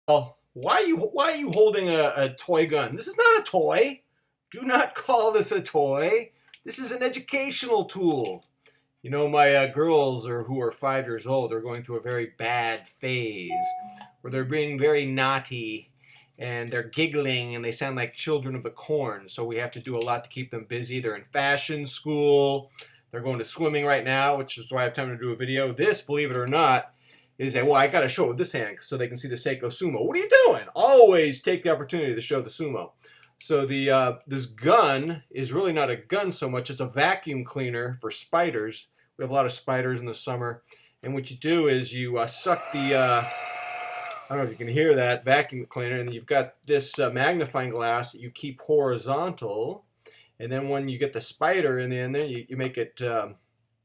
Oh, why are you holding a toy gun? This is not a toy. Do not call this a toy. This is an educational tool. You know, my girls who are 5 years old are going through a very bad phase where they're being very naughty and they're giggling and they sound like children of the corn. So we have to do a lot to keep them busy. They're in fashion school. They're going to swimming right now, which is why I have time to do a video. This, believe it or not, is well, I got to show it with this hand so they can see the Seiko Sumo. What are you doing? Always take the opportunity to show the Sumo. So this gun is really not a gun so much. It's a vacuum cleaner for spiders. We have a lot of spiders in the summer. And what you do is you suck I don't know if you can hear that, vacuum cleaner, and you've got this magnifying glass that you keep horizontal. And then when you get the spider in there, you make it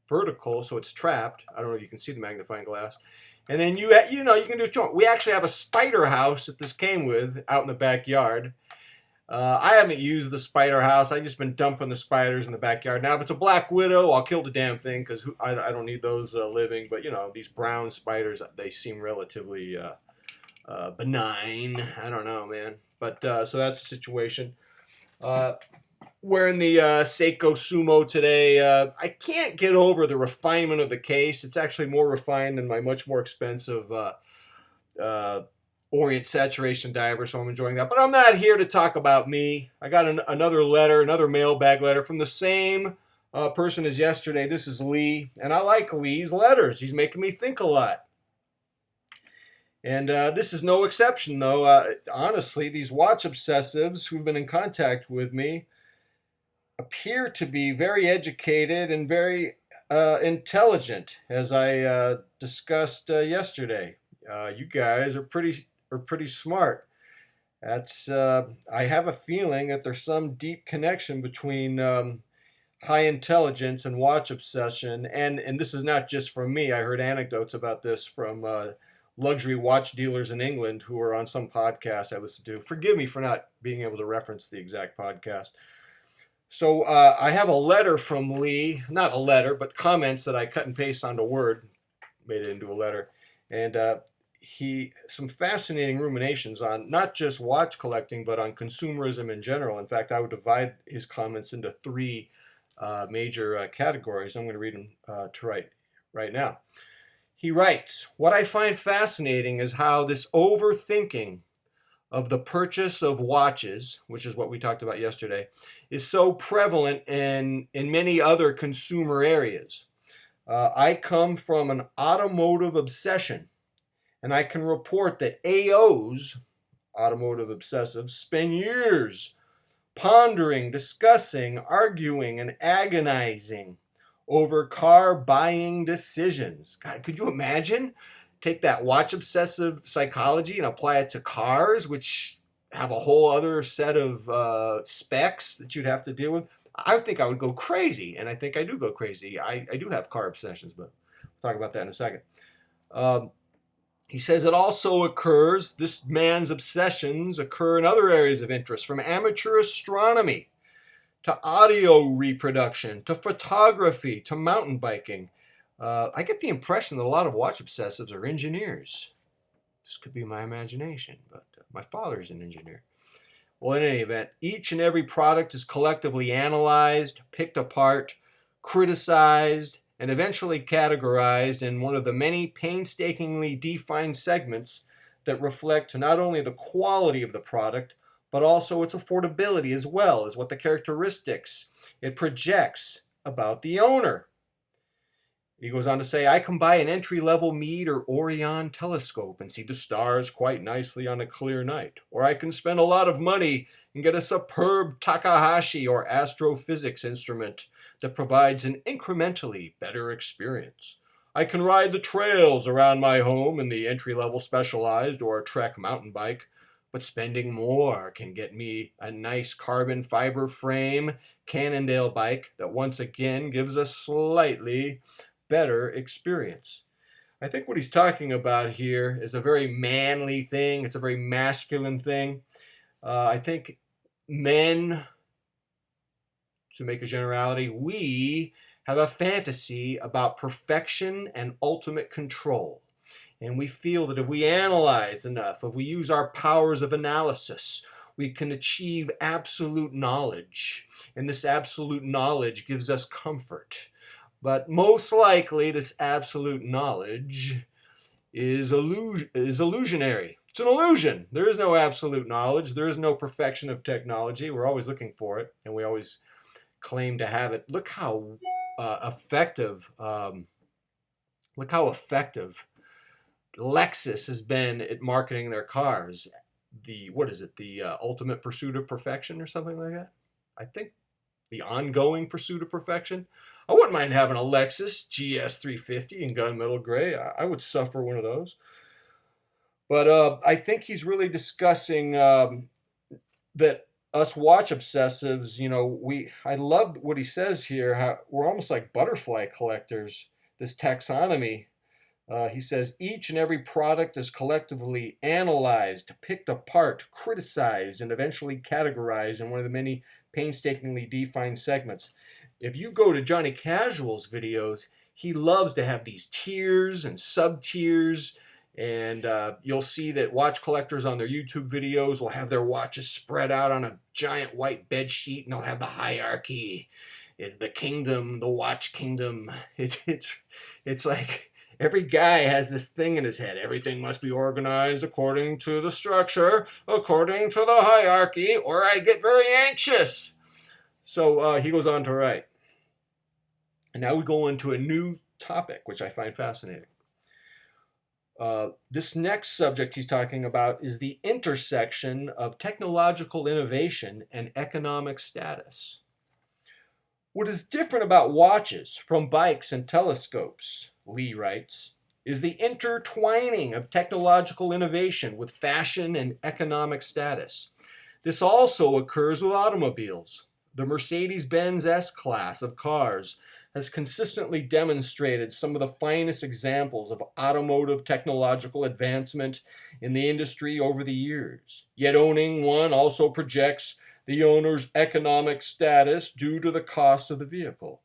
vertical so it's trapped. I don't know if you can see the magnifying glass. And then you can do what you want. We actually have a spider house that this came with out in the backyard. I haven't used the spider house. I've just been dumping the spiders in the backyard. Now, if it's a black widow, I'll kill the damn thing because I don't need those living. But, these brown spiders, they seem relatively benign. I don't know, man. But so that's the situation. Wearing the Seiko Sumo today. I can't get over the refinement of the case. It's actually more refined than my much more expensive Orient Saturation Diver, so I'm enjoying that. But I'm not here to talk about me. I got another letter, another mailbag letter from the same person as yesterday. This is Lee, and I like Lee's letters. He's making me think a lot. And this is no exception, though. Honestly, these watch obsessives who've been in contact with me appear to be very educated and very intelligent, as I discussed yesterday. You guys are pretty smart. That's I have a feeling that there's some deep connection between high intelligence and watch obsession, and this is not just from me. I heard anecdotes about this from luxury watch dealers in England who are on some podcast I listened to. Forgive me for not being able to reference the exact podcast. So I have a letter from Lee, not a letter, but comments that I cut and paste onto Word, made it into a letter, and some fascinating ruminations on not just watch collecting, but on consumerism in general. In fact, I would divide his comments into three major categories. I'm going to read them right now. He writes, "What I find fascinating is how this overthinking of the purchase of watches, which is what we talked about yesterday, is so prevalent in many other consumer areas. I come from an automotive obsession, and I can report that AOs, automotive obsessives, spend years pondering, discussing, arguing, and agonizing over car buying decisions." God, could you imagine? Take that watch obsessive psychology and apply it to cars, which have a whole other set of specs that you'd have to deal with. I think I would go crazy, and I think I do go crazy. I do have car obsessions, but we'll talk about that in a second. He says it also occurs, this man's obsessions occur in other areas of interest, from amateur astronomy to audio reproduction to photography to mountain biking. I get the impression that a lot of watch obsessives are engineers. This could be my imagination, but my father's an engineer. Well, in any event, each and every product is collectively analyzed, picked apart, criticized, and eventually categorized in one of the many painstakingly defined segments that reflect not only the quality of the product, but also its affordability as well as what the characteristics it projects about the owner. He goes on to say, I can buy an entry-level Meade or Orion telescope and see the stars quite nicely on a clear night. Or I can spend a lot of money and get a superb Takahashi or astrophysics instrument that provides an incrementally better experience. I can ride the trails around my home in the entry-level Specialized or Trek mountain bike, but spending more can get me a nice carbon fiber frame Cannondale bike that once again gives a slightly better experience. I think what he's talking about here is a very manly thing. It's a very masculine thing. I think men, to make a generality, we have a fantasy about perfection and ultimate control. And we feel that if we analyze enough, if we use our powers of analysis, we can achieve absolute knowledge. And this absolute knowledge gives us comfort. But most likely, this absolute knowledge is illusionary. It's an illusion. There is no absolute knowledge. There is no perfection of technology. We're always looking for it, and we always claim to have it. Look how effective Lexus has been at marketing their cars. The ultimate pursuit of perfection or something like that? I think the ongoing pursuit of perfection. I wouldn't mind having a Lexus GS 350 in gunmetal gray. I would suffer one of those. But I think he's really discussing that us watch obsessives, I love what he says here. How we're almost like butterfly collectors. This taxonomy. He says each and every product is collectively analyzed, picked apart, criticized, and eventually categorized in one of the many painstakingly defined segments. If you go to Johnny Casual's videos, he loves to have these tiers and sub-tiers, and you'll see that watch collectors on their YouTube videos will have their watches spread out on a giant white bed sheet, and they'll have the hierarchy, the kingdom, the watch kingdom. It's like every guy has this thing in his head. Everything must be organized according to the structure, according to the hierarchy, or I get very anxious. So he goes on to write. And now we go into a new topic, which I find fascinating. This next subject he's talking about is the intersection of technological innovation and economic status. What is different about watches from bikes and telescopes, Lee writes, is the intertwining of technological innovation with fashion and economic status. This also occurs with automobiles. The Mercedes-Benz S-Class of cars has consistently demonstrated some of the finest examples of automotive technological advancement in the industry over the years. Yet owning one also projects the owner's economic status due to the cost of the vehicle.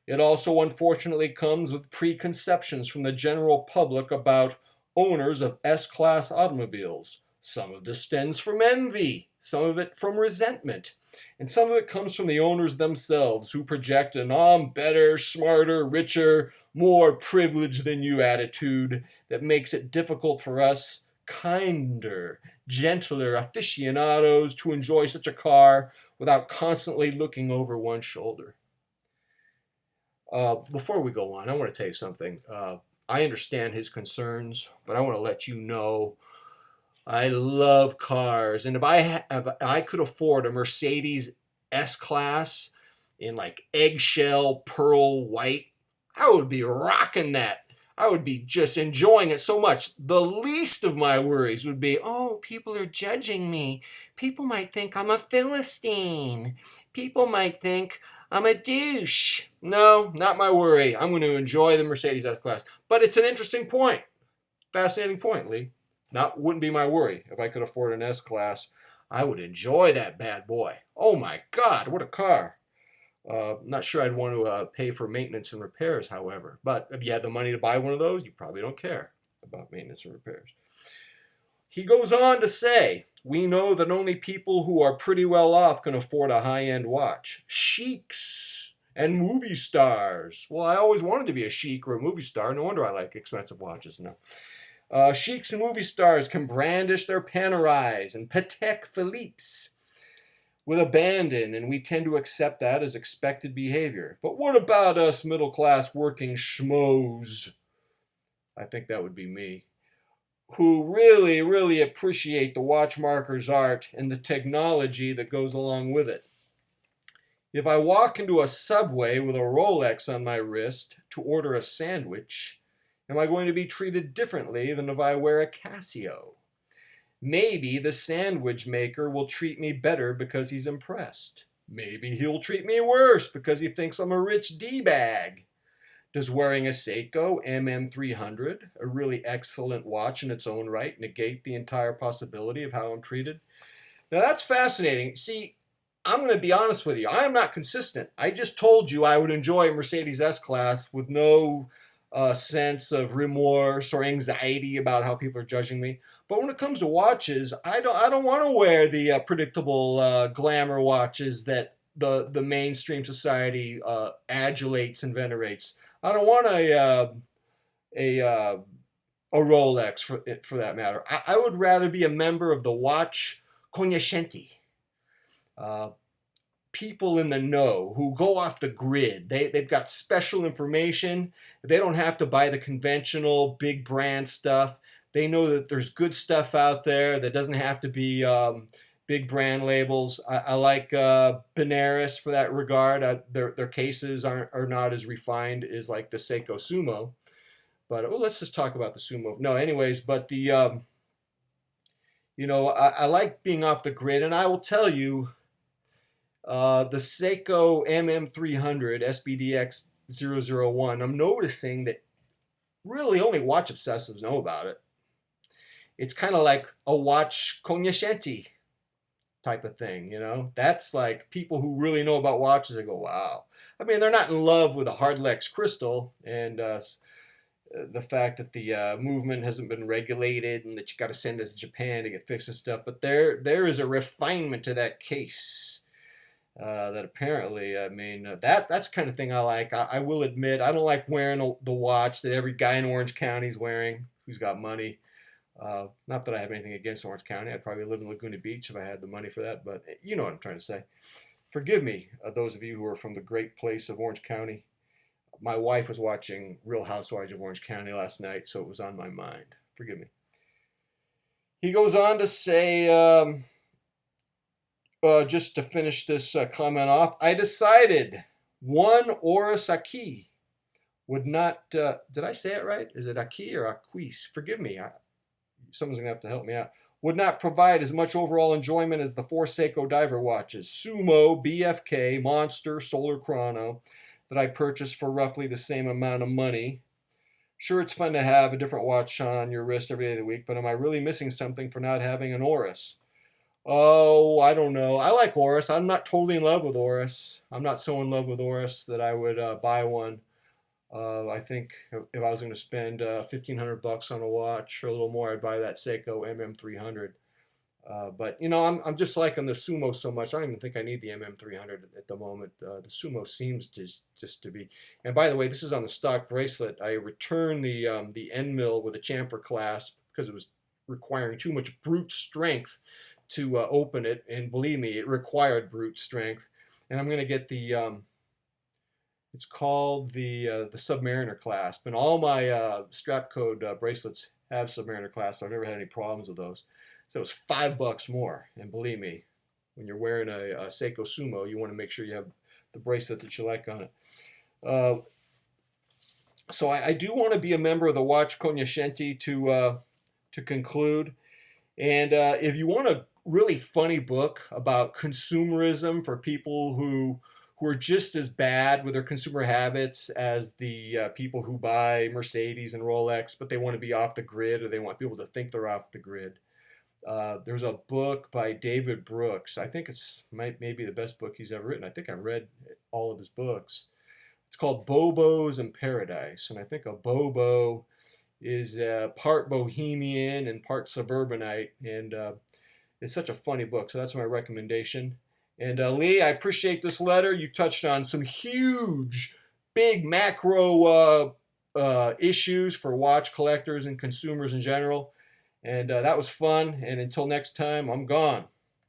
It also unfortunately comes with preconceptions from the general public about owners of S-Class automobiles. Some of this stems from envy, some of it from resentment, and some of it comes from the owners themselves who project an I'm better, smarter, richer, more privileged than you attitude that makes it difficult for us kinder, gentler aficionados to enjoy such a car without constantly looking over one's shoulder. Before we go on, I want to tell you something. I understand his concerns, but I want to let you know I love cars. And if I could afford a Mercedes S-Class in like eggshell pearl white, I would be rocking that. I would be just enjoying it so much. The least of my worries would be, oh, people are judging me. People might think I'm a Philistine. People might think I'm a douche. No, not my worry. I'm going to enjoy the Mercedes S-Class. But it's an interesting point. Fascinating point, Lee. Wouldn't be my worry. If I could afford an S-Class, I would enjoy that bad boy. Oh my God, what a car. Not sure I'd want to pay for maintenance and repairs, however. But if you had the money to buy one of those, you probably don't care about maintenance and repairs. He goes on to say, we know that only people who are pretty well off can afford a high-end watch. Sheiks and movie stars. Well, I always wanted to be a sheik or a movie star. No wonder I like expensive watches now. Sheiks and movie stars can brandish their Panerais and Patek Philippe's with abandon, and we tend to accept that as expected behavior. But what about us middle-class working schmoes? I think that would be me. Who really, really appreciate the watchmaker's art and the technology that goes along with it. If I walk into a Subway with a Rolex on my wrist to order a sandwich, am I going to be treated differently than if I wear a Casio? Maybe the sandwich maker will treat me better because he's impressed. Maybe he'll treat me worse because he thinks I'm a rich D-bag. Does wearing a Seiko MM300, a really excellent watch in its own right, negate the entire possibility of how I'm treated? Now that's fascinating. See, I'm going to be honest with you. I am not consistent. I just told you I would enjoy a Mercedes S-Class with no sense of remorse or anxiety about how people are judging me. But when it comes to watches, I don't want to wear the predictable glamour watches that the mainstream society adulates and venerates. I don't want a a Rolex for that matter. I would rather be a member of the watch Cognoscenti. Uh, People in the know who go off the grid. They've got special information. They don't have to buy the conventional big brand stuff. They know that there's good stuff out there that doesn't have to be big brand labels. I like Benares for that regard. Their cases are not as refined as like the Seiko Sumo. But let's just talk about the Sumo. No, anyways, but I like being off the grid, and I will tell you, the Seiko MM300 SBDX001, I'm noticing that really only watch obsessives know about it. It's kind of like a watch cognoscenti type of thing, That's like people who really know about watches. They go, wow. I mean, they're not in love with a Hardlex crystal and the fact that the movement hasn't been regulated and that you got to send it to Japan to get fixed and stuff. But there is a refinement to that case. That apparently, I mean, that's the kind of thing I like. I will admit, I don't like wearing the watch that every guy in Orange County is wearing who's got money. Not that I have anything against Orange County. I'd probably live in Laguna Beach if I had the money for that, but you know what I'm trying to say. Forgive me, those of you who are from the great place of Orange County. My wife was watching Real Housewives of Orange County last night, so it was on my mind. Forgive me. He goes on to say... just to finish this comment off, I decided one Oris Aki would not, did I say it right? Is it Aki or Aquis? Forgive me. Someone's going to have to help me out. Would not provide as much overall enjoyment as the four Seiko diver watches, Sumo, BFK, Monster, Solar Chrono, that I purchased for roughly the same amount of money. Sure, it's fun to have a different watch on your wrist every day of the week, but am I really missing something for not having an Oris? Oh, I don't know. I like Oris. I'm not totally in love with Oris. I'm not so in love with Oris that I would buy one. I think if I was going to spend $1,500 on a watch or a little more, I'd buy that Seiko MM300. But I'm just liking the Sumo so much. I don't even think I need the MM300 at the moment. The Sumo seems just to be. And by the way, this is on the stock bracelet. I returned the end mill with a chamfer clasp because it was requiring too much brute strength to open it, and believe me, it required brute strength. And I'm going to get the it's called the Submariner clasp, and all my strap code bracelets have Submariner clasp. I've never had any problems with those. So it's $5 more, and believe me, when you're wearing a Seiko Sumo, you want to make sure you have the bracelet that you like on it. So I do want to be a member of the Watch Cognoscenti to conclude. And if you want a really funny book about consumerism for people who are just as bad with their consumer habits as the people who buy Mercedes and Rolex, but they want to be off the grid, or they want people to think they're off the grid. There's a book by David Brooks. I think it's maybe the best book he's ever written. I think I read all of his books. It's called Bobos in Paradise, and I think a Bobo is part bohemian and part suburbanite, and it's such a funny book, so that's my recommendation. And Lee, I appreciate this letter. You touched on some huge, big macro issues for watch collectors and consumers in general, and that was fun. And until next time, I'm gone.